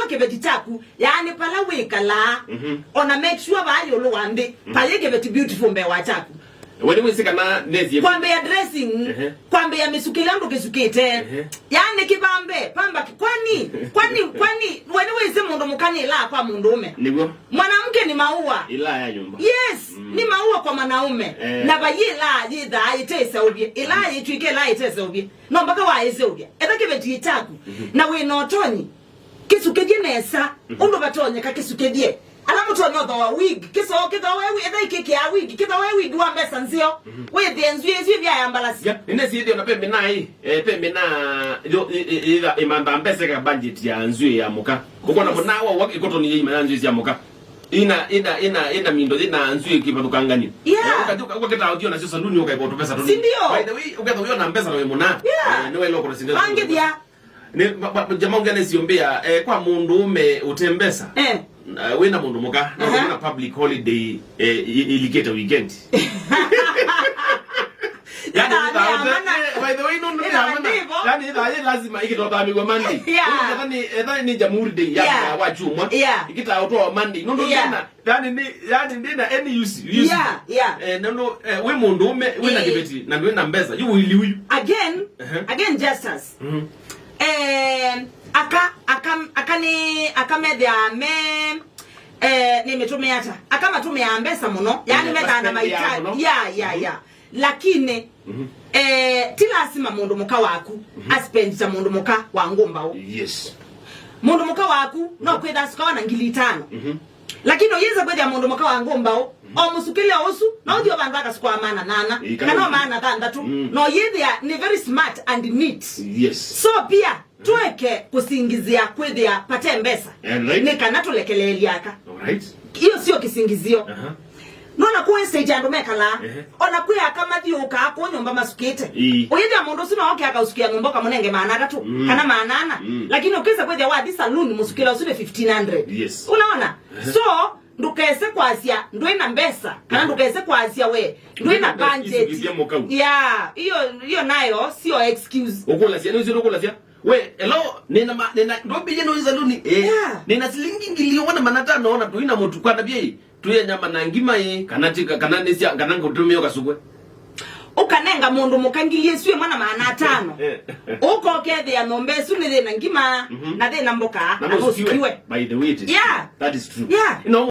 Kiveti Kyaku yani pala wikala ona make sure ba yolo wande pale Kiveti beautiful mbe wa Kyaku wani mwisi kana nezi kwambe ya dressing kwambe ya misukilango kisukite yani kibambe pamba kwani wani wese Mundumuka ni Ilaa kwa Mundume nigo mwanamke ni maua Ilaa ya nyumba yes ni maua kwa mwanaume na ba Ilaa yida ayitese obye Ilaa yitwike Ilaa ayitese obye no mpaka wa ayese obye eta Kiveti Kyaku na we notoni kisukeje nesa undo batonye ka kisukeje ala mtu another wa wig kiso wewe eda ikeke ya wig kiso wewe wa mbesa nzio we dienzu yezu bya yambalasi nene si ndio na pembe na hii pembe na ila imamba mbesa ka budget ya nzui ya muka kuko na munawa wa ikoto ni yima nzui ya muka ina mindo ina nzui kipatukangani ukajua kita audio na sio saluni ukaipo pesa tu by the way ukatoa na mbesa na muna ni wewe loko sindio angedia ni jamaa ngane siombea kwa Mundume utembesa wena Mundumuka na public holiday iliketa weekend yani by the way no yani lazima ikitoka migwa Monday ni jamhuri day ya wachumwa ikita utoa Monday no yani ndina any use no we Mundume we na Kiveti na we na mbesa you will you again justice akamedia me nimetume hata akama tumeambesa muno yani meta na mahitaji ya lakini tilasima Mundumuka waku aspend cha Mundumuka wa ngomba yes Mundumuka waku no kwenda sikawa na ngili 5 lakini oyeza kwenda Mundumuka wa ngomba o musukile osu na udio bandaka sikwa maana nana kana maana tanda tu no yethia ni very smart and neat yes so pia tuweke kusingizia kwethia pate mbesa ni kana tulekeleli aka alright hiyo sio kisingizio nona kuwe stage ando mekala ona kuya kama thiuka ko nyomba masukite oyenda mundu sino oke akausukia ngomba kama nenge maana tu kana maana lakini ukisa kwethia wa this salon musukila usule 1500 yes unaona so ndukese kwasia ndwena mbesa kana ndukese kwasia we ndwena budget yeah hiyo nayo sio excuse ukula sia ndio ukula sia we hello nina ndo bije no izaluni nina silingi ngiliona manata naona tuina mtu kwa nabii tuye nyama na ngima kanatika kananesia kananga utumio kasukwe ukanenga Mundumuka ngilie siwe mwana maana 5 uko kede ya nombe sune na ngima na de na mboka by the way that is true